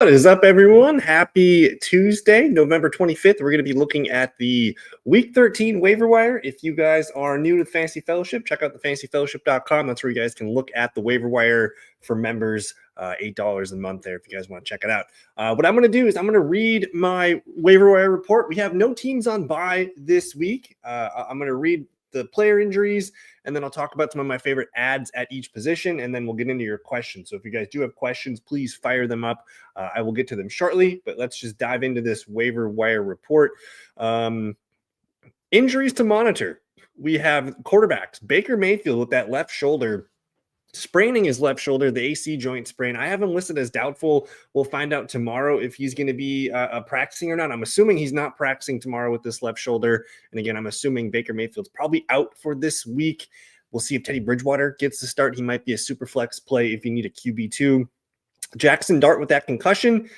What is up, everyone? Happy Tuesday, November 25th. We're going to be looking at the Week 13 waiver wire. If you guys are new to the Fantasy Fellowship, check out thefantasyfellowship.com. That's where you guys can look at the waiver wire for members, $8 a month there if you guys want to check it out. What I'm going to do is I'm going to read my waiver wire report. We have no teams on bye this week. I'm going to read the player injuries, and then I'll talk about some of my favorite ads at each position, and then we'll get into your questions. So if you guys do have questions, please fire them up. I will get to them shortly, but let's just dive into this waiver wire report. Injuries to monitor. We have quarterbacks. Baker Mayfield with that left shoulder, spraining his left shoulder, the AC joint sprain. I have him listed as doubtful. We'll find out tomorrow if he's going to be practicing or not. I'm assuming he's not practicing tomorrow with this left shoulder. And again, I'm assuming Baker Mayfield's probably out for this week. We'll see if Teddy Bridgewater gets the start. He might be a super flex play if you need a QB2. Jackson Dart with that concussion.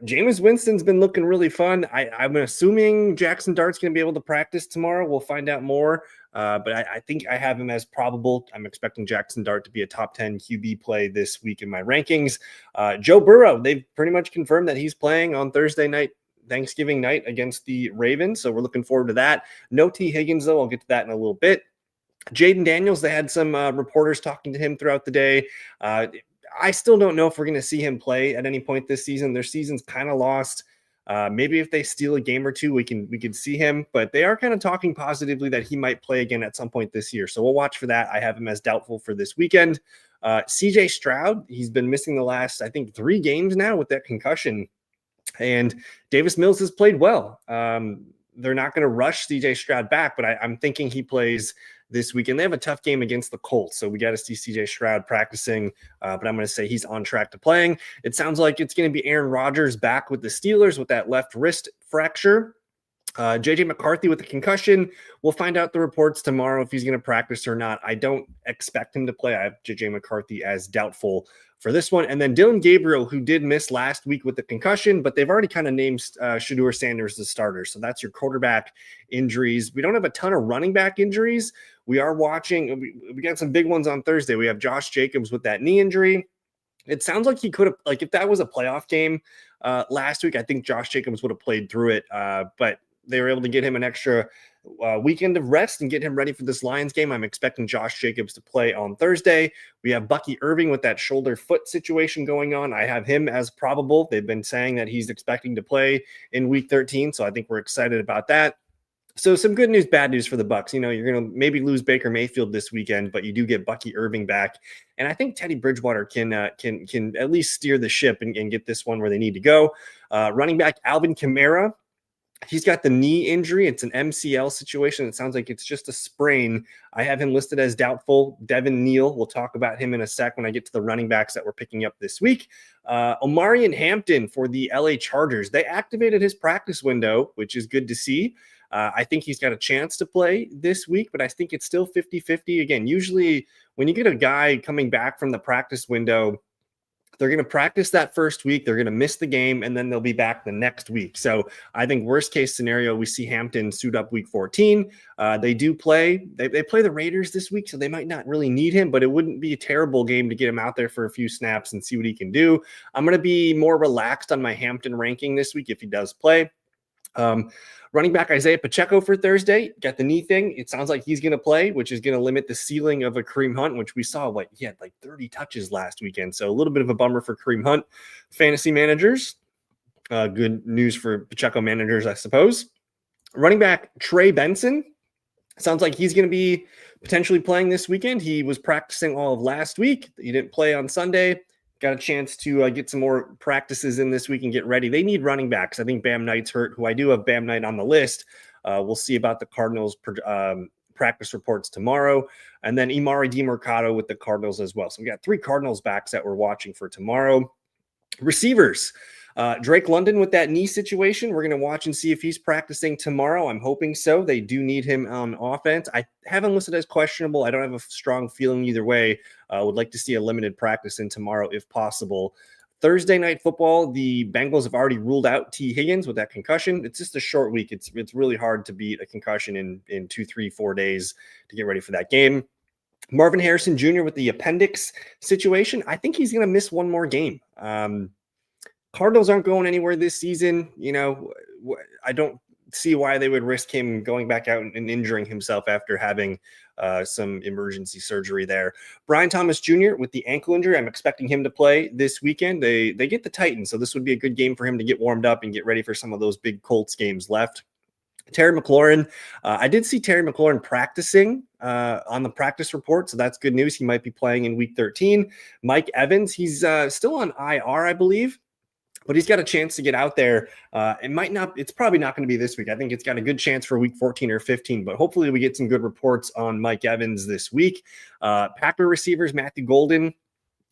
Jameis Winston's been looking really fun. I'm assuming Jackson Dart's going to be able to practice tomorrow. We'll find out more. But I think I have him as probable. I'm expecting Jackson Dart to be a top 10 QB play this week in my rankings. Joe Burrow, they've pretty much confirmed that he's playing on Thursday night, Thanksgiving night against the Ravens. So we're looking forward to that. No T. Higgins, though. I'll get to that in a little bit. Jaden Daniels, they had some reporters talking to him throughout the day. I still don't know if we're going to see him play at any point this season. Their season's kind of lost. Maybe if they steal a game or two, we can see him, but they are kind of talking positively that he might play again at some point this year. So we'll watch for that. I have him as doubtful for this weekend. CJ Stroud, he's been missing the last, I think, 3 games now with that concussion, and Davis Mills has played well. They're not going to rush CJ Stroud back, but I'm thinking he plays this weekend. They have a tough game against the Colts, so we got to see CJ Stroud practicing, but I'm going to say he's on track to playing. It sounds like it's going to be Aaron Rodgers back with the Steelers with that left wrist fracture. JJ McCarthy with the concussion. We'll find out the reports tomorrow if he's going to practice or not. I don't expect him to play. I have JJ McCarthy as doubtful for this one. And then Dylan Gabriel, who did miss last week with the concussion, but they've already kind of named Shedeur Sanders the starter. So that's your quarterback injuries. We don't have a ton of running back injuries. We are watching. We got some big ones on Thursday. We have Josh Jacobs with that knee injury. It sounds like he could have, like if that was a playoff game last week, I think Josh Jacobs would have played through it. But they were able to get him an extra weekend of rest and get him ready for this Lions game. I'm expecting Josh Jacobs to play on Thursday. We have Bucky Irving with that shoulder foot situation going on. I have him as probable. They've been saying that he's expecting to play in week 13. So I think we're excited about that. So some good news, bad news for the Bucs. You know, you're going to maybe lose Baker Mayfield this weekend, but you do get Bucky Irving back. And I think Teddy Bridgewater can at least steer the ship and get this one where they need to go. Running back Alvin Kamara. He's got the knee injury. It's an MCL situation. It sounds like it's just a sprain. I have him listed as doubtful. Devin Neal, we'll talk about him in a sec when I get to the running backs that we're picking up this week. Omarion Hampton for the LA Chargers. They activated his practice window, which is good to see. I think he's got a chance to play this week, but I think it's still 50-50. Again, usually when you get a guy coming back from the practice window, they're going to practice that first week. They're going to miss the game, and then they'll be back the next week. So I think worst case scenario, we see Hampton suit up week 14. They do play. They play the Raiders this week, so they might not really need him, but it wouldn't be a terrible game to get him out there for a few snaps and see what he can do. I'm going to be more relaxed on my Hampton ranking this week if he does play. Running back Isaiah Pacheco for Thursday, got the knee thing. It sounds like he's going to play, which is going to limit the ceiling of a Kareem Hunt, which we saw he had like 30 touches last weekend. So a little bit of a bummer for Kareem Hunt. Fantasy managers, good news for Pacheco managers, I suppose. Running back Trey Benson, sounds like he's going to be potentially playing this weekend. He was practicing all of last week. He didn't play on Sunday. Got a chance to get some more practices in this week and get ready. They need running backs. I think Bam Knight's hurt, who I do have Bam Knight on the list. We'll see about the Cardinals practice reports tomorrow. And then Imari DiMercado with the Cardinals as well. So we got 3 Cardinals backs that we're watching for tomorrow. Receivers. Drake London with that knee situation. We're going to watch and see if he's practicing tomorrow. I'm hoping so. They do need him on offense. I haven't listed as questionable. I don't have a strong feeling either way. Would like to see a limited practice in tomorrow if possible. Thursday night football, the Bengals have already ruled out T. Higgins with that concussion. It's just a short week. It's really hard to beat a concussion in 2, 3, 4 days to get ready for that game. Marvin Harrison Jr. with the appendix situation. I think he's going to miss one more game. Cardinals aren't going anywhere this season. You know, I don't see why they would risk him going back out and injuring himself after having some emergency surgery there. Brian Thomas Jr. with the ankle injury, I'm expecting him to play this weekend. They get the Titans, so this would be a good game for him to get warmed up and get ready for some of those big Colts games left. Terry McLaurin, I did see Terry McLaurin practicing on the practice report, so that's good news. He might be playing in week 13. Mike Evans, he's still on IR, I believe, but he's got a chance to get out there. It's probably not going to be this week. I think it's got a good chance for week 14 or 15, but hopefully we get some good reports on Mike Evans this week. Packer receivers, Matthew Golden,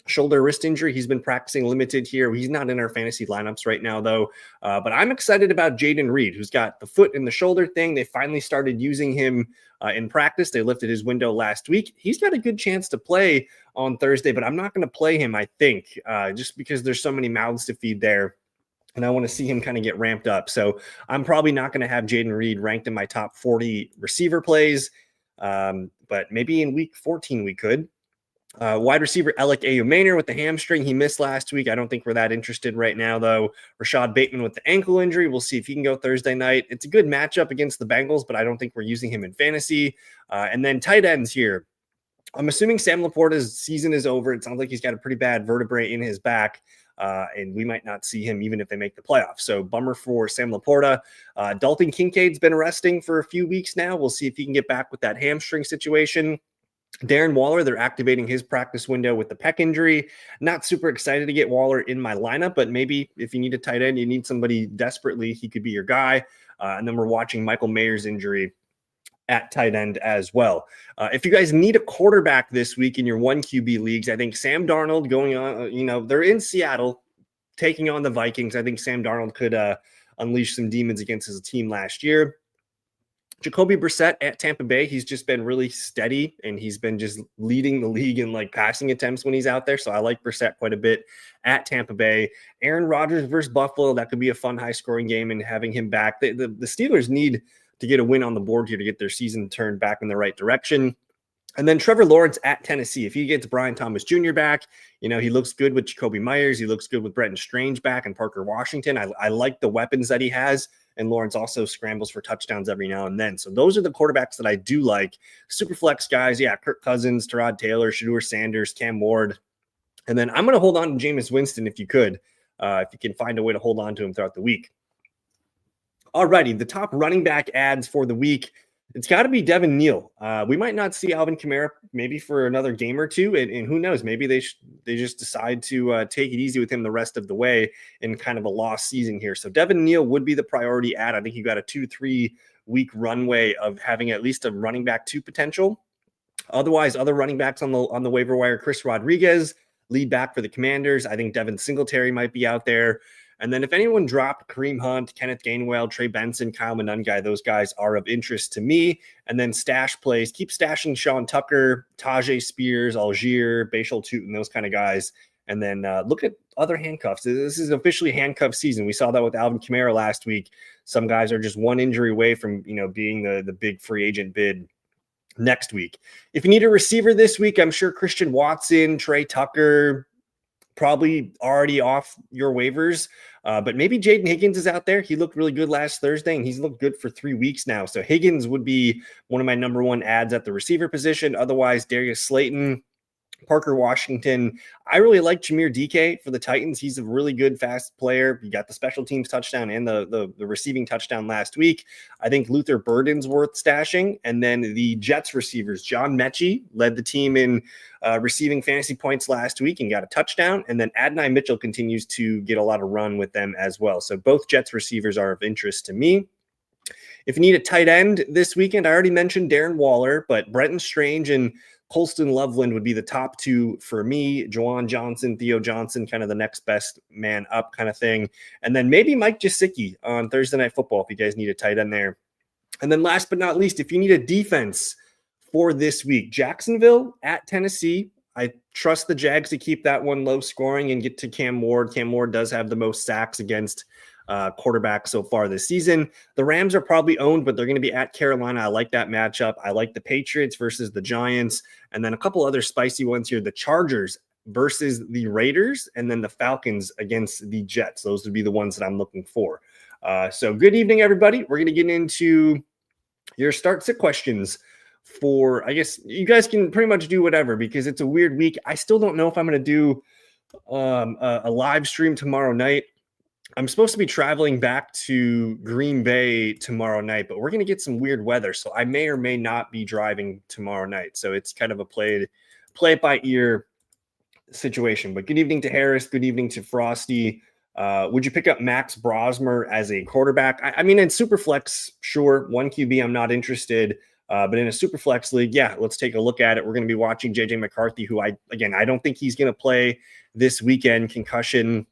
shoulder wrist injury. He's been practicing limited here. He's not in our fantasy lineups right now, though. But I'm excited about Jaden Reed, who's got the foot and the shoulder thing. They finally started using him in practice. They lifted his window last week. He's got a good chance to play on Thursday, but I'm not going to play him, I think, just because there's so many mouths to feed there. And I want to see him kind of get ramped up. So I'm probably not going to have Jaden Reed ranked in my top 40 receiver plays. But maybe in week 14 we could. Wide receiver Alec Ayumaner with the hamstring. He missed last week. I don't think we're that interested right now, though. Rashad Bateman with the ankle injury. We'll see if he can go Thursday night. It's a good matchup against the Bengals, but I don't think we're using him in fantasy. And then tight ends here. I'm assuming Sam Laporta's season is over. It sounds like he's got a pretty bad vertebrae in his back, and we might not see him even if they make the playoffs. So bummer for Sam Laporta. Dalton Kincaid's been resting for a few weeks now. We'll see if he can get back with that hamstring situation. Darren Waller, they're activating his practice window with the pec injury. Not super excited to get Waller in my lineup, but maybe if you need a tight end, you need somebody desperately, he could be your guy. And then we're watching Michael Mayer's injury at tight end as well. If you guys need a quarterback this week in your 1 QB leagues, I think Sam Darnold going on, they're in Seattle taking on the Vikings. I think Sam Darnold could unleash some demons against his team last year. Jacoby Brissett at Tampa Bay, he's just been really steady, and he's been just leading the league in like passing attempts when he's out there. So I like Brissett quite a bit at Tampa Bay. Aaron Rodgers versus Buffalo, that could be a fun, high-scoring game, and having him back. The Steelers need to get a win on the board here to get their season turned back in the right direction. And then Trevor Lawrence at Tennessee. If he gets Brian Thomas Jr. back, he looks good with Jacoby Myers. He looks good with Brenton Strange back and Parker Washington. I like the weapons that he has. And Lawrence also scrambles for touchdowns every now and then. So those are the quarterbacks that I do like. Super flex guys, yeah, Kirk Cousins, Tyrod Taylor, Shedeur Sanders, Cam Ward. And then I'm going to hold on to Jameis Winston if you could, if you can find a way to hold on to him throughout the week. Alrighty, the top running back ads for the week. It's got to be Devin Neal. We might not see Alvin Kamara maybe for another game or two, and who knows? Maybe they just decide to take it easy with him the rest of the way in kind of a lost season here. So Devin Neal would be the priority ad. I think you got a 2-3 week runway of having at least a running back 2 potential. Otherwise, other running backs on the waiver wire: Chris Rodriguez, lead back for the Commanders. I think Devin Singletary might be out there. And then if anyone dropped Kareem Hunt, Kenneth Gainwell, Trey Benson, Kyle Monangai, those guys are of interest to me. And then stash plays, keep stashing Sean Tucker, Tajay Spears, Algier, Bashal Tootin, those kind of guys. And then look at other handcuffs. This is officially handcuff season. We saw that with Alvin Kamara last week. Some guys are just one injury away from being the big free agent bid next week. If you need a receiver this week, I'm sure Christian Watson, Trey Tucker, probably already off your waivers, but maybe Jaden Higgins is out there. He looked really good last Thursday, and he's looked good for 3 weeks now. So Higgins would be one of my number 1 ads at the receiver position. Otherwise, Darius Slayton, Parker Washington. I really like Jameer DK for the Titans. He's a really good, fast player. He got the special teams touchdown and the receiving touchdown last week. I think Luther Burden's worth stashing. And then the Jets receivers, John Mechie led the team in receiving fantasy points last week and got a touchdown. And then Adonai Mitchell continues to get a lot of run with them as well. So both Jets receivers are of interest to me. If you need a tight end this weekend, I already mentioned Darren Waller, but Brenton Strange and Colston Loveland would be the top 2 for me. Juwan Johnson, Theo Johnson, kind of the next best man up kind of thing. And then maybe Mike Gesicki on Thursday Night Football if you guys need a tight end there. And then last but not least, if you need a defense for this week, Jacksonville at Tennessee. I trust the Jags to keep that one low scoring and get to Cam Ward. Cam Ward does have the most sacks against quarterback so far this season. The Rams are probably owned, but they're going to be at Carolina. I like that matchup. I like the Patriots versus the Giants. And then a couple other spicy ones here. The Chargers versus the Raiders, and then the Falcons against the Jets. Those would be the ones that I'm looking for. So good evening, everybody. We're going to get into your start sit questions for, I guess you guys can pretty much do whatever because it's a weird week. I still don't know if I'm going to do a live stream tomorrow night. I'm supposed to be traveling back to Green Bay tomorrow night, but we're going to get some weird weather. So I may or may not be driving tomorrow night. So it's kind of a play it by ear situation. But good evening to Harris. Good evening to Frosty. Would you pick up Max Brosmer as a quarterback? I mean, in Superflex, sure. 1 QB, I'm not interested. But in a Superflex league, yeah, let's take a look at it. We're going to be watching JJ McCarthy, who I don't think he's going to play this weekend. Concussion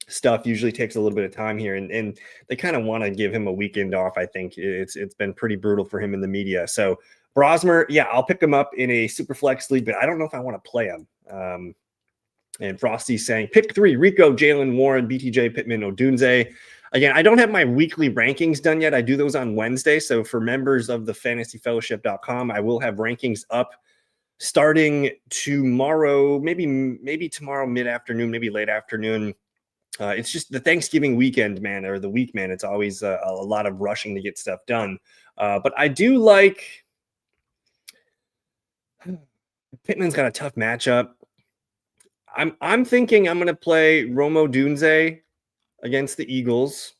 stuff usually takes a little bit of time here, and they kind of want to give him a weekend off. I think it's been pretty brutal for him in the media. So Brosmer, yeah, I'll pick him up in a Superflex league, but I don't know if I want to play him. And Frosty's saying pick 3: Rico, Jalen Warren, BTJ, Pittman, Odunze. Again, I don't have my weekly rankings done yet. I do those on Wednesday. So for members of the fantasyfellowship.com, I will have rankings up starting tomorrow, maybe tomorrow mid-afternoon, maybe late afternoon. It's just the Thanksgiving weekend, man, or the week, man. It's always a lot of rushing to get stuff done. But I do like Pittman's got a tough matchup. I'm thinking I'm going to play Romo Dunze against the Eagles.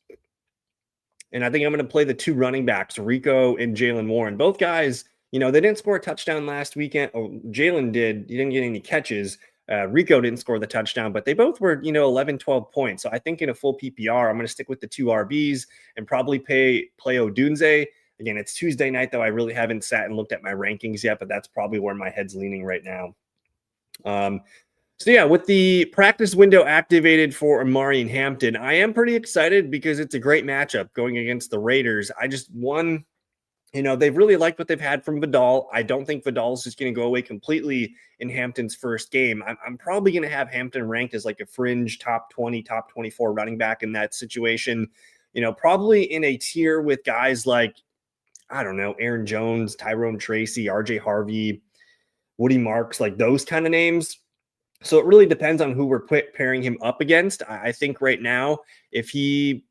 And I think I'm going to play the 2 running backs, Rico and Jalen Warren. Both guys, they didn't score a touchdown last weekend. Oh, Jalen did. He didn't get any catches. Rico didn't score the touchdown, but they both were, 11, 12 points. So I think in a full PPR, I'm going to stick with the 2 RBs and probably play Odunze. Again, it's Tuesday night, though. I really haven't sat and looked at my rankings yet, but that's probably where my head's leaning right now. So yeah, with the practice window activated for Amari and Hampton, I am pretty excited because it's a great matchup going against the Raiders. They've really liked what they've had from Vidal. I don't think Vidal's just going to go away completely in Hampton's first game. I'm probably going to have Hampton ranked as like a fringe top 20, top 24 running back in that situation. Probably in a tier with guys like, I don't know, Aaron Jones, Tyrone Tracy, RJ Harvey, Woody Marks, like those kind of names. So it really depends on who we're pairing him up against. I think right now, if we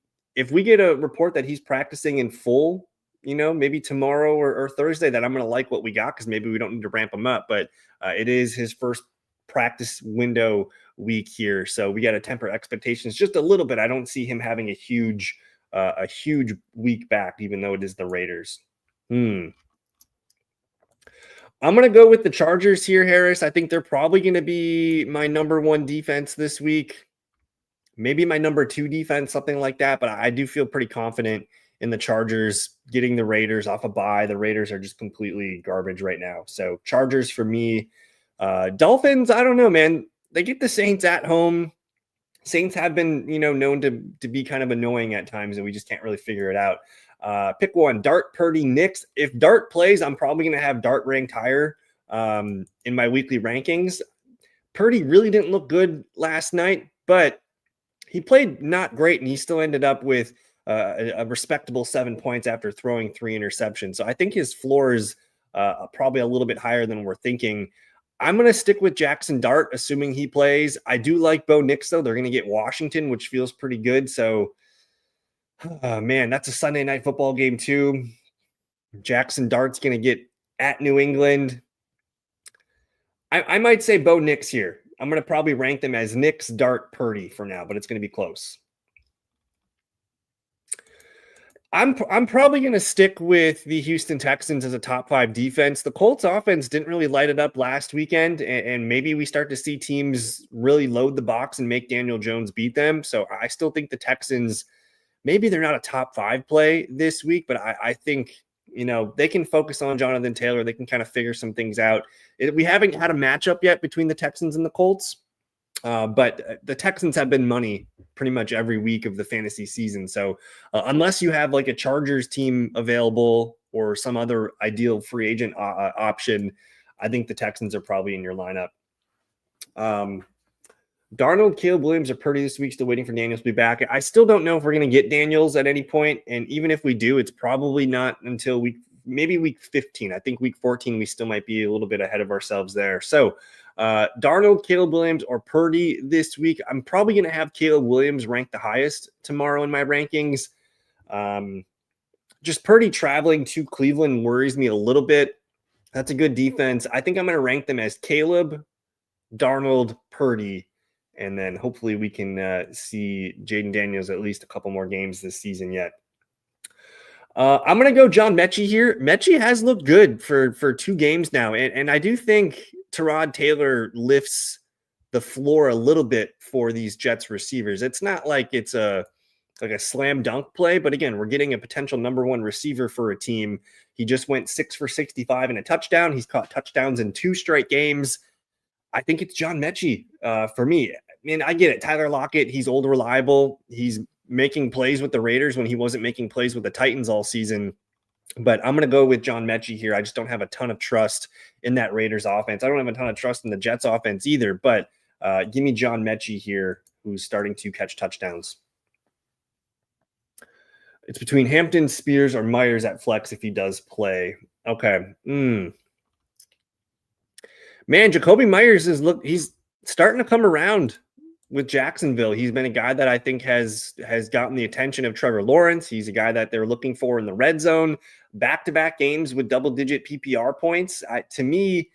get a report that he's practicing in full, maybe tomorrow or Thursday, that I'm going to like what we got because maybe we don't need to ramp him up. But it is his first practice window week here. So we got to temper expectations just a little bit. I don't see him having a huge week back, even though it is the Raiders. I'm going to go with the Chargers here, Harris. I think they're probably going to be my number 1 defense this week. Maybe my number 2 defense, something like that. But I do feel pretty confident in the Chargers getting the Raiders off a bye. The Raiders are just completely garbage right now. So Chargers for me. Dolphins, I don't know, man. They get the Saints at home. Saints have been, known to be kind of annoying at times, and we just can't really figure it out. Pick 1: Dart, Purdy, Knicks. If Dart plays, I'm probably going to have Dart ranked higher in my weekly rankings. Purdy really didn't look good last night, but he played not great, and he still ended up with a respectable 7 points after throwing 3 interceptions. So I think his floor is probably a little bit higher than we're thinking. I'm going to stick with Jackson Dart, assuming he plays. I do like Bo Nix, though. They're going to get Washington, which feels pretty good. So, man, that's a Sunday night football game, too. Jackson Dart's going to get at New England. I might say Bo Nix here. I'm going to probably rank them as Nix, Dart, Purdy for now, but it's going to be close. I'm probably going to stick with the Houston Texans as a top 5 defense. The Colts offense didn't really light it up last weekend, and maybe we start to see teams really load the box and make Daniel Jones beat them. So I still think the Texans, maybe they're not a top 5 play this week, but I think, they can focus on Jonathan Taylor. They can kind of figure some things out. We haven't had a matchup yet between the Texans and the Colts. But the Texans have been money pretty much every week of the fantasy season. So unless you have like a Chargers team available or some other ideal free agent option, I think the Texans are probably in your lineup. Darnold, Caleb Williams are Purdy this week. Still waiting for Daniels to be back. I still don't know if we're going to get Daniels at any point. And even if we do, it's probably not until maybe week 15. I think week 14, we still might be a little bit ahead of ourselves there. So Darnold, Caleb Williams, or Purdy this week. I'm probably going to have Caleb Williams ranked the highest tomorrow in my rankings. Just Purdy traveling to Cleveland worries me a little bit. That's a good defense. I think I'm going to rank them as Caleb, Darnold, Purdy, and then hopefully we can see Jaden Daniels at least a couple more games this season yet. I'm going to go John Mechie here. Mechie has looked good for 2 games now, and I do think Tyrod Taylor lifts the floor a little bit for these Jets receivers. It's not like it's a slam dunk play, but again, we're getting a potential number 1 receiver for a team. He just went 6 for 65 and a touchdown. He's caught touchdowns in 2 straight games. I think it's John Mechie for me. I mean, I get it. Tyler Lockett, he's old, reliable. He's making plays with the Raiders when he wasn't making plays with the Titans all season. But I'm going to go with John Mechie here. I just don't have a ton of trust in that Raiders offense. I don't have a ton of trust in the Jets offense either, but give me John Mechie here, who's starting to catch touchdowns. It's between Hampton, Spears, or Myers at flex if he does play. Okay. Man, Jacoby Myers he's starting to come around with Jacksonville. He's been a guy that I think has gotten the attention of Trevor Lawrence. He's a guy that they're looking for in the red zone. Back-to-back games with double-digit PPR points. To me,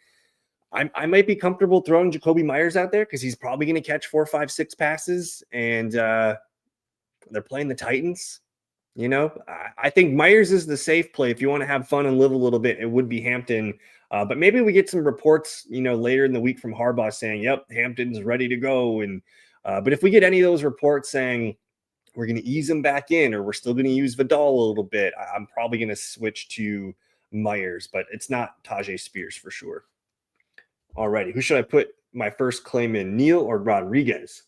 I might be comfortable throwing Jacoby Myers out there because he's probably going to catch 4, 5, 6 passes, and they're playing the Titans. You know, I think Myers is the safe play. If you want to have fun and live a little bit, it would be Hampton. But maybe we get some reports, later in the week from Harbaugh saying, yep, Hampton's ready to go. And but if we get any of those reports saying we're going to ease him back in, or we're still going to use Vidal a little bit, I'm probably going to switch to Myers, but it's not Tajay Spears for sure. All righty. Who should I put my first claim in, Neal or Rodriguez?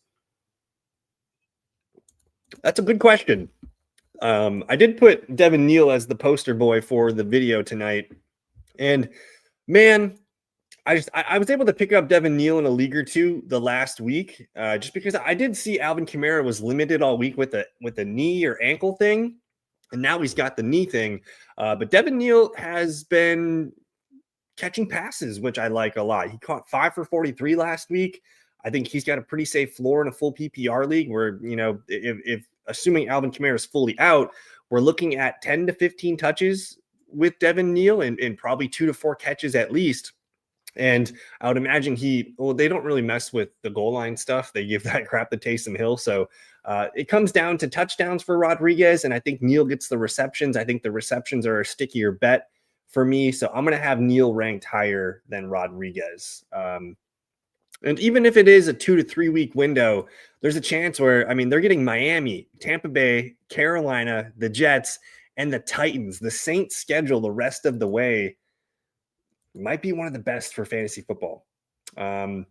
That's a good question. I did put Devin Neal as the poster boy for the video tonight. And man, I was able to pick up Devin Neal in a league or two the last week, just because I did see Alvin Kamara was limited all week with a knee or ankle thing. And now he's got the knee thing. But Devin Neal has been catching passes, which I like a lot. He caught 5 for 43 last week. I think he's got a pretty safe floor in a full PPR league where, if assuming Alvin Kamara is fully out, we're looking at 10 to 15 touches with Devin Neal and probably 2 to 4 catches at least. And I would imagine they don't really mess with the goal line stuff. They give that crap to Taysom Hill. So it comes down to touchdowns for Rodriguez. And I think Neal gets the receptions. I think the receptions are a stickier bet for me. So I'm going to have Neal ranked higher than Rodriguez. And even if it is a 2 to 3 week window, there's a chance where, they're getting Miami, Tampa Bay, Carolina, the Jets, and the Titans. The Saints schedule the rest of the way might be one of the best for fantasy football. No,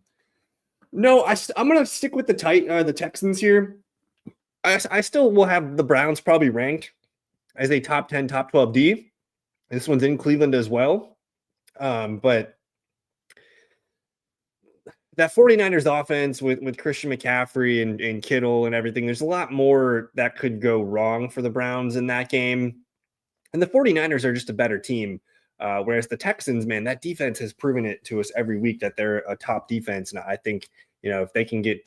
I'm going to stick with the Texans here. I still will have the Browns probably ranked as a top 10, top 12 D. This one's in Cleveland as well. But that 49ers offense with Christian McCaffrey and Kittle and everything, there's a lot more that could go wrong for the Browns in that game. And the 49ers are just a better team. Whereas the Texans, man, that defense has proven it to us every week that they're a top defense. And I think, if they can get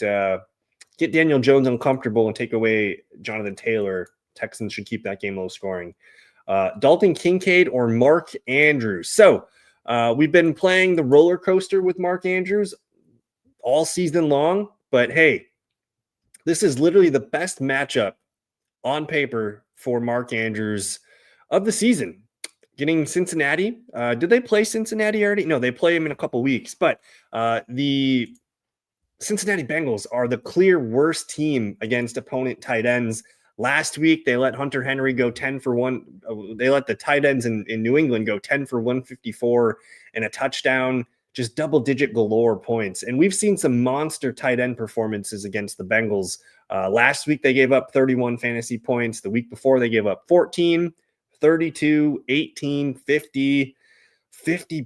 Daniel Jones uncomfortable and take away Jonathan Taylor, Texans should keep that game low scoring. Dalton Kincaid or Mark Andrews. So we've been playing the roller coaster with Mark Andrews all season long, but hey, this is literally the best matchup on paper for Mark Andrews of the season. Getting Cincinnati. Did they play Cincinnati already? No, they play him in a couple weeks, but the Cincinnati Bengals are the clear worst team against opponent tight ends. Last week, they let Hunter Henry go 10 for 1. They let the tight ends in New England go 10 for 154 and a touchdown, just double-digit galore points. And we've seen some monster tight end performances against the Bengals. Last week, they gave up 31 fantasy points. The week before, they gave up 14, 32, 18, 50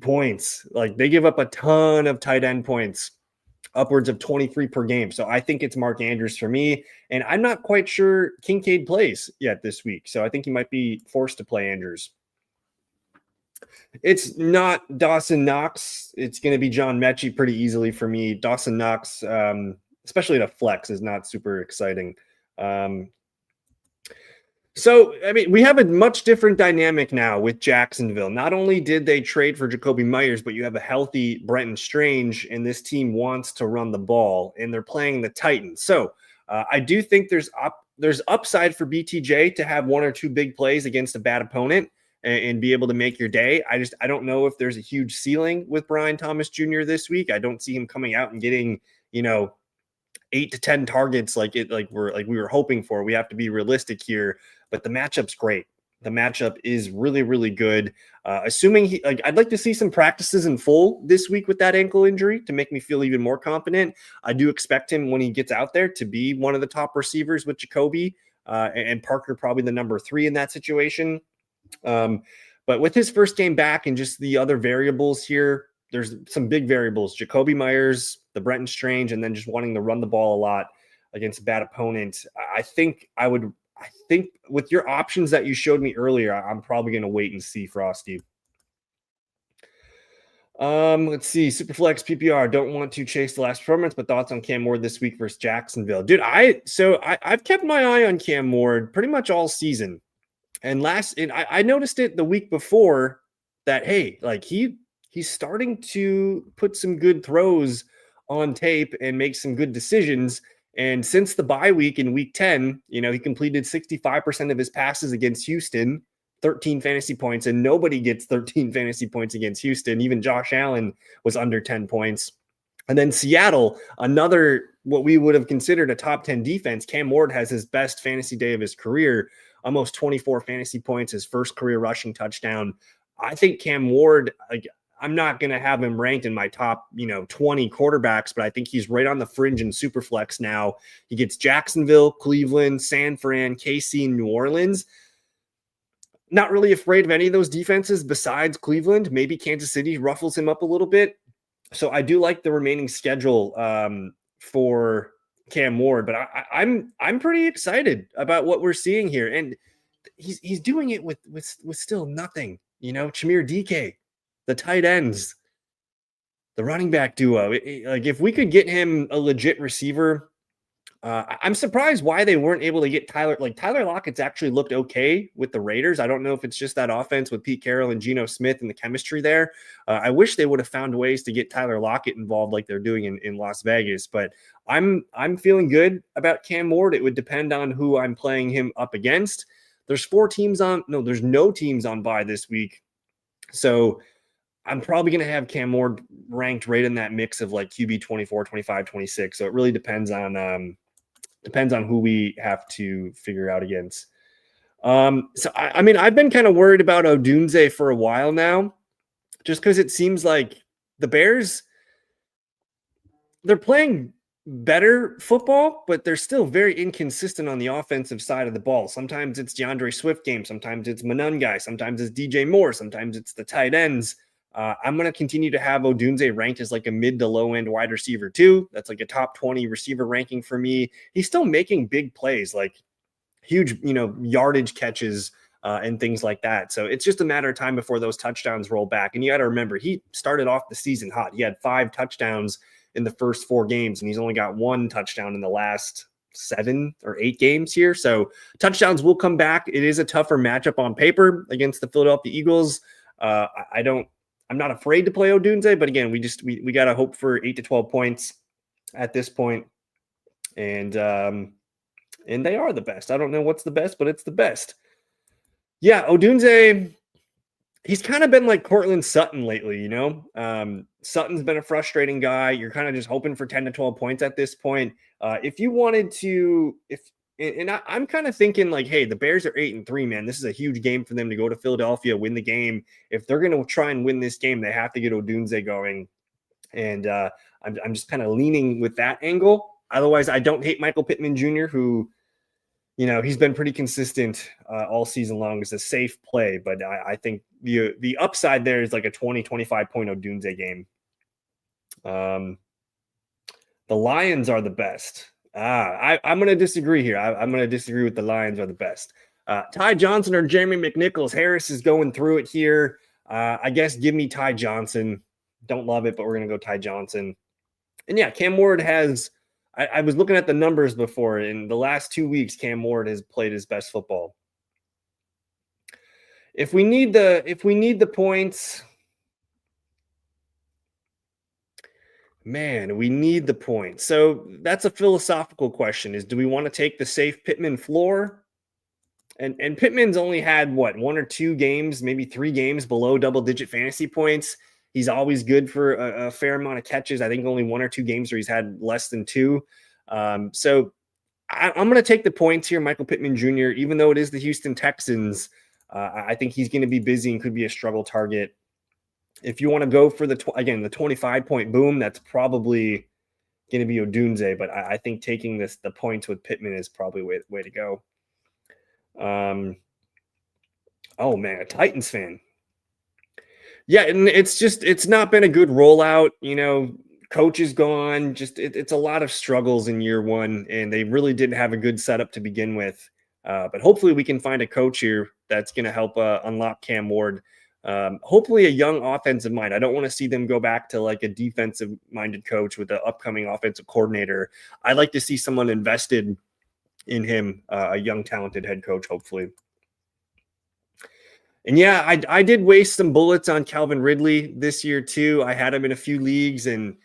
points. Like, they give up a ton of tight end points, upwards of 23 per game. So I think it's Mark Andrews for me. And I'm not quite sure Kincaid plays yet this week. So I think he might be forced to play Andrews. It's not Dawson Knox. It's going to be John Mechie pretty easily for me. Dawson Knox, especially at a flex, is not super exciting. So, I mean, we have a much different dynamic now with Jacksonville. Not only did they trade for Jacoby Myers, but you have a healthy Brenton Strange, and this team wants to run the ball, and they're playing the Titans. So, I do think there's upside for BTJ to have one or two big plays against a bad opponent and be able to make your day. I don't know if there's a huge ceiling with Brian Thomas Jr. this week. I don't see him coming out and getting, 8 to 10 targets like we were hoping for. We have to be realistic here, but the matchup's great. The matchup is really, really good. Assuming I'd like to see some practices in full this week with that ankle injury to make me feel even more confident. I do expect him when he gets out there to be one of the top receivers with Jacoby and Parker, probably the number 3 in that situation. But with his first game back and just the other variables here, there's some big variables. Jacoby Myers, the Brenton Strange, and then just wanting to run the ball a lot against a bad opponent. I think with your options that you showed me earlier, I'm probably going to wait and see, Frosty. Let's see. Superflex PPR. Don't want to chase the last performance, but thoughts on Cam Ward this week versus Jacksonville. Dude, I've kept my eye on Cam Ward pretty much all season. And I noticed it the week before that, hey, like he's starting to put some good throws on tape and make some good decisions. And since the bye week in week 10, he completed 65% of his passes against Houston, 13 fantasy points, and nobody gets 13 fantasy points against Houston. Even Josh Allen was under 10 points. And then Seattle, another what we would have considered a top 10 defense. Cam Ward has his best fantasy day of his career, almost 24 fantasy points, his first career rushing touchdown. I think Cam Ward, I'm not going to have him ranked in my top, 20 quarterbacks, but I think he's right on the fringe in Superflex now. He gets Jacksonville, Cleveland, San Fran, KC, and New Orleans. Not really afraid of any of those defenses besides Cleveland. Maybe Kansas City ruffles him up a little bit. So I do like the remaining schedule for Cam Ward, but I'm pretty excited about what we're seeing here. And he's doing it with still nothing, Chimere DK, the tight ends, the running back duo. If we could get him a legit receiver, I'm surprised why they weren't able to get Tyler. Tyler Lockett's actually looked okay with the Raiders. I don't know if it's just that offense with Pete Carroll and Geno Smith and the chemistry there. I wish they would have found ways to get Tyler Lockett involved like they're doing in Las Vegas. But I'm feeling good about Cam Ward. It would depend on who I'm playing him up against. There's no teams on bye this week. So I'm probably going to have Cam Ward ranked right in that mix of like QB 24, 25, 26. So it really depends on who we have to figure out against. So I've been kind of worried about Odunze for a while now, just because it seems like the Bears, they're playing better football, but they're still very inconsistent on the offensive side of the ball. Sometimes it's DeAndre Swift game. Sometimes it's Monungai. Sometimes it's DJ Moore. Sometimes it's the tight ends. I'm going to continue to have Odunze ranked as like a mid to low end wide receiver too. That's like a top 20 receiver ranking for me. He's still making big plays, like huge, yardage catches and things like that. So it's just a matter of time before those touchdowns roll back. And you got to remember, he started off the season hot. He had 5 touchdowns in the first 4 games, and he's only got 1 touchdown in the last 7 or 8 games here. So touchdowns will come back. It is a tougher matchup on paper against the Philadelphia Eagles. I'm not afraid to play Odunze, but again, we got to hope for 8 to 12 points at this point. And they are the best. I don't know what's the best, but it's the best. Yeah, Odunze, he's kind of been like Cortland Sutton lately, Sutton's been a frustrating guy. You're kind of just hoping for 10 to 12 points at this point. If you wanted to, I'm kind of thinking like, hey, the Bears are 8-3, man. This is a huge game for them to go to Philadelphia, win the game. If they're going to try and win this game, they have to get Odunze going. And I'm just kind of leaning with that angle. Otherwise, I don't hate Michael Pittman Jr., who, he's been pretty consistent all season long. It's a safe play, but I think the upside there is like a 20-25 point Odunze game. The Lions are the best. I'm going to disagree here. I'm going to disagree with the Lions are the best. Ty Johnson or Jeremy McNichols. Harris is going through it here. I guess give me Ty Johnson. Don't love it, but we're going to go Ty Johnson. And yeah, Cam Ward has. I was looking at the numbers before. In the last 2 weeks, Cam Ward has played his best football. If we need the points, man, we need the points. So that's a philosophical question: is do we want to take the safe Pittman floor? And Pittman's only had what, 1 or 2 games, maybe 3 games below double-digit fantasy points. He's always good for a fair amount of catches. I think only 1 or 2 games where he's had less than 2. So I'm going to take the points here, Michael Pittman Jr., even though it is the Houston Texans. I think he's going to be busy and could be a struggle target. If you want to go for the 25-point boom, that's probably going to be Odunze, but I think taking the points with Pittman is probably way to go. Oh man, a Titans fan. Yeah, and it's not been a good rollout. Coach is gone. It's a lot of struggles in year one, and they really didn't have a good setup to begin with. But hopefully we can find a coach here that's going to help unlock Cam Ward. Hopefully a young offensive mind. I don't want to see them go back to like a defensive minded coach with the upcoming offensive coordinator. I'd like to see someone invested in him, a young, talented head coach, hopefully. And yeah, I did waste some bullets on Calvin Ridley this year too. I had him in a few leagues, and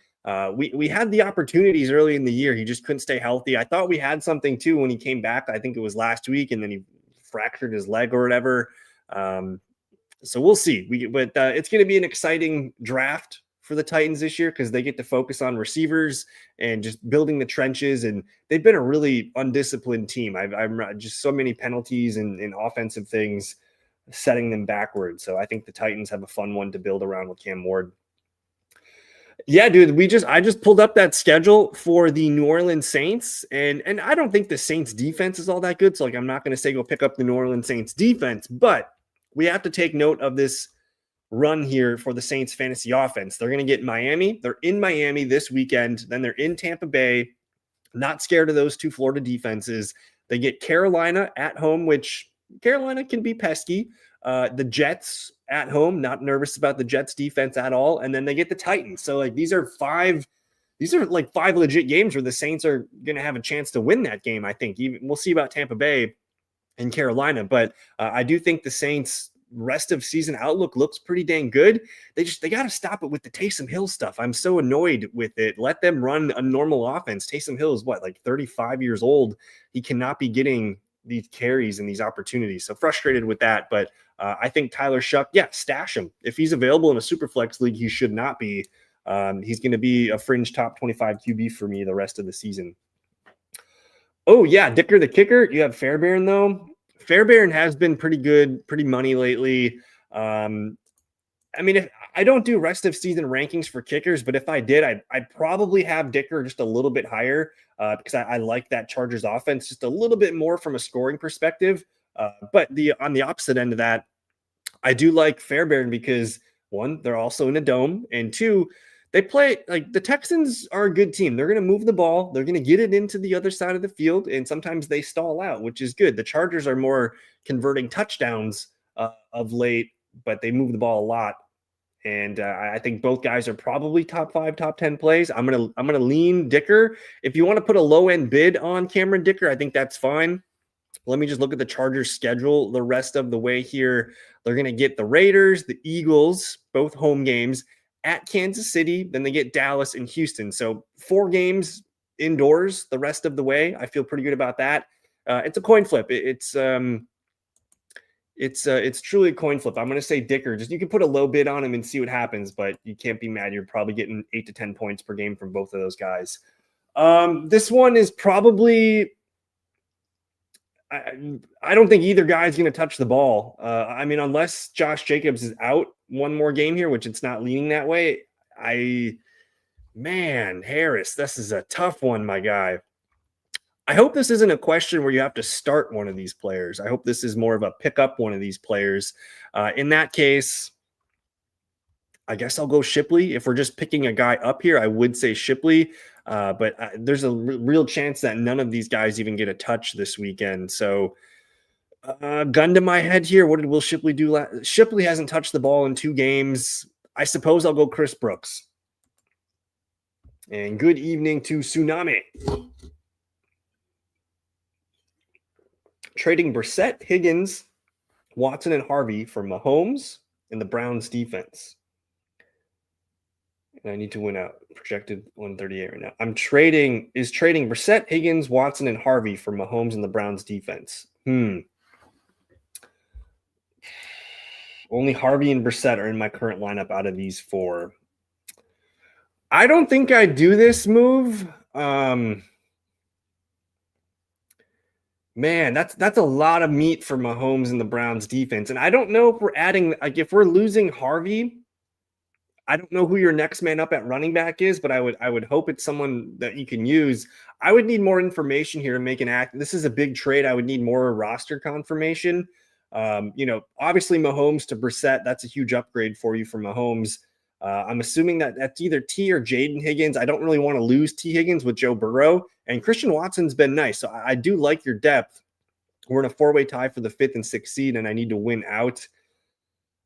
we had the opportunities early in the year. He just couldn't stay healthy. I thought we had something too when he came back. I think it was last week, and then he fractured his leg or whatever. So we'll see. But it's going to be an exciting draft for the Titans this year because they get to focus on receivers and just building the trenches. And they've been a really undisciplined team. I'm just so many penalties and offensive things setting them backwards. So I think the Titans have a fun one to build around with Cam Ward. Yeah, dude, I just pulled up that schedule for the New Orleans Saints, and I don't think the Saints defense is all that good. So like, I'm not going to say go pick up the New Orleans Saints defense, but we have to take note of this run here for the Saints fantasy offense. They're going to get Miami. They're in Miami this weekend. Then they're in Tampa Bay. Not scared of those 2 Florida defenses. They get Carolina at home, which Carolina can be pesky. The Jets at home, not nervous about the Jets defense at all. And then they get the Titans. So like these are 5 legit games where the Saints are going to have a chance to win that game. I think we'll see about Tampa Bay and Carolina, but I do think the Saints rest of season outlook looks pretty dang good. They got to stop it with the Taysom Hill stuff. I'm so annoyed with it. Let them run a normal offense. Taysom Hill is like 35 years old. He cannot be getting these carries and these opportunities. So frustrated with that. But I think Tyler Shuck, stash him. If he's available in a super flex league, he should not be. He's going to be a fringe top 25 QB for me the rest of the season. Oh yeah, Dicker the kicker. You have Fairbairn though. Fairbairn has been pretty good, pretty money lately. I mean, if I don't do rest of season rankings for kickers, but if I did, I'd probably have Dicker just a little bit higher because I like that Chargers offense just a little bit more from a scoring perspective. But on the opposite end of that, I do like Fairbairn because 1, they're also in a dome, and 2, they play like the Texans are a good team. They're going to move the ball. They're going to get it into the other side of the field. And sometimes they stall out, which is good. The Chargers are more converting touchdowns of late, but they move the ball a lot. And I think both guys are probably top 5, top 10 plays. I'm going to lean Dicker. If you want to put a low end bid on Cameron Dicker, I think that's fine. Let me just look at the Chargers schedule the rest of the way here. They're going to get the Raiders, the Eagles, both home games, at Kansas City, then they get Dallas and Houston. So 4 games indoors the rest of the way. I feel pretty good about that. It's a coin flip. It's truly a coin flip. I'm going to say Dicker. Just you can put a low bid on him and see what happens, but you can't be mad. You're probably getting 8 to 10 points per game from both of those guys. This one is probably. I don't think either guy is going to touch the ball. I mean, unless Josh Jacobs is out one more game here, which it's not leaning that way. Harris, this is a tough one, my guy. I hope this isn't a question where you have to start one of these players. I hope this is more of a pick up one of these players. In that case, I guess I'll go Shipley. If we're just picking a guy up here, I would say Shipley. But there's a real chance that none of these guys even get a touch this weekend. So Gun to my head here. What did Will Shipley do? Shipley hasn't touched the ball in 2 games. I suppose I'll go Chris Brooks. And good evening to Tsunami. Trading Brissett, Higgins, Watson, and Harvey for Mahomes and the Browns defense. And I need to win out. Projected 138 right now. Trading Brissett, Higgins, Watson, and Harvey for Mahomes and the Browns defense. Only Harvey and Brissett are in my current lineup out of these 4. I don't think I do this move. Man, that's a lot of meat for Mahomes and the Browns defense. And I don't know if we're adding, like, if we're losing Harvey, I don't know who your next man up at running back is, but I would hope it's someone that you can use. I would need more information here to make an act. This is a big trade. I would need more roster confirmation. Obviously Mahomes to Brissett, that's a huge upgrade for you for Mahomes. I'm assuming that that's either T or Jaden Higgins. I don't really want to lose T Higgins with Joe Burrow, and Christian Watson's been nice. So I do like your depth. We're in a 4-way tie for the 5th and 6th seed, and I need to win out.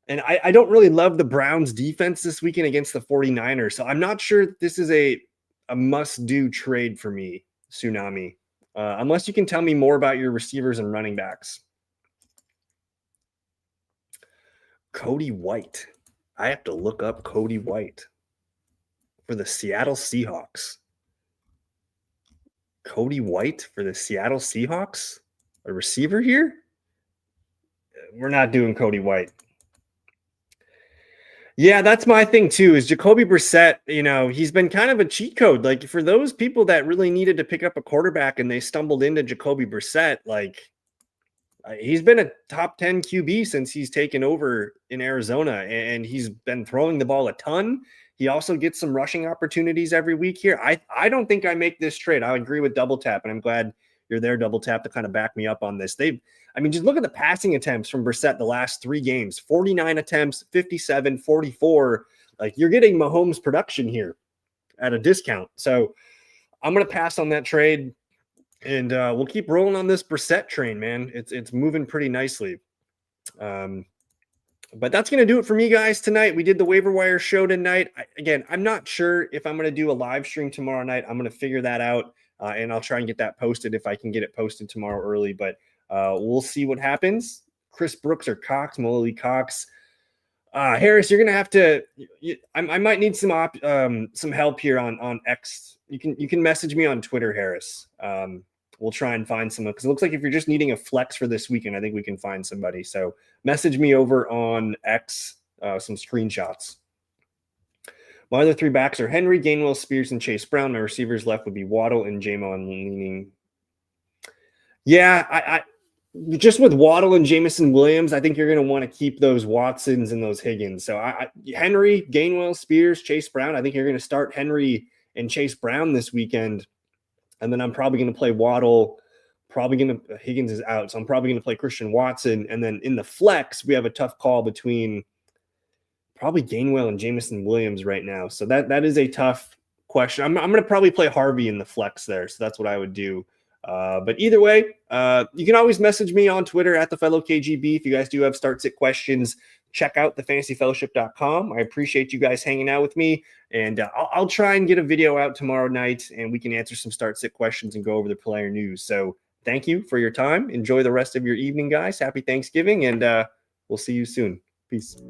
And I don't really love the Browns defense this weekend against the 49ers. So I'm not sure this is a must-do trade for me, Tsunami, unless you can tell me more about your receivers and running backs. Cody White. I have to look up Cody White for the Seattle Seahawks. Cody White for the Seattle Seahawks? A receiver here? We're not doing Cody White. Yeah, that's my thing too, is Jacoby Brissett, he's been kind of a cheat code. Like, for those people that really needed to pick up a quarterback and they stumbled into Jacoby Brissett, like, he's been a top 10 QB since he's taken over in Arizona, and he's been throwing the ball a ton. He also gets some rushing opportunities every week here. I don't think I make this trade. I agree with Double Tap, and I'm glad you're there, Double Tap, to kind of back me up on this. Just look at the passing attempts from Brissett the last 3 games. 49 attempts, 57, 44. Like, you're getting Mahomes production here at a discount. So I'm going to pass on that trade, and we'll keep rolling on this Brissett train, man. It's moving pretty nicely. But that's going to do it for me, guys, tonight. We did the Waiver Wire show tonight. I'm not sure if I'm going to do a live stream tomorrow night. I'm going to figure that out, and I'll try and get that posted if I can get it posted tomorrow early. But we'll see what happens. Chris Brooks or Cox, Molly Cox. Harris, you're going to have to I might need some help here on X. You can message me on Twitter, Harris. We'll try and find someone, because it looks like if you're just needing a flex for this weekend, I think we can find somebody. So message me over on X some screenshots. My other 3 backs are Henry, Gainwell, Spears, and Chase Brown. My receivers left would be Waddle and Jamon leaning. Yeah, I just with Waddle and Jamison Williams, I think you're going to want to keep those Watsons and those Higgins. So Henry, Gainwell, Spears, Chase Brown. I think you're going to start Henry and Chase Brown this weekend. And then I'm probably going to play Waddle. Higgins is out, so I'm probably going to play Christian Watson. And then in the flex, we have a tough call between probably Gainwell and Jamison Williams right now. So that is a tough question. I'm going to probably play Harvey in the flex there. So that's what I would do. But either way, you can always message me on Twitter at @theFellowKGB. If you guys do have start-sit questions, check out thefantasyfellowship.com. I appreciate you guys hanging out with me, and I'll try and get a video out tomorrow night, and we can answer some start-sit questions and go over the player news. So thank you for your time. Enjoy the rest of your evening, guys. Happy Thanksgiving, and we'll see you soon. Peace.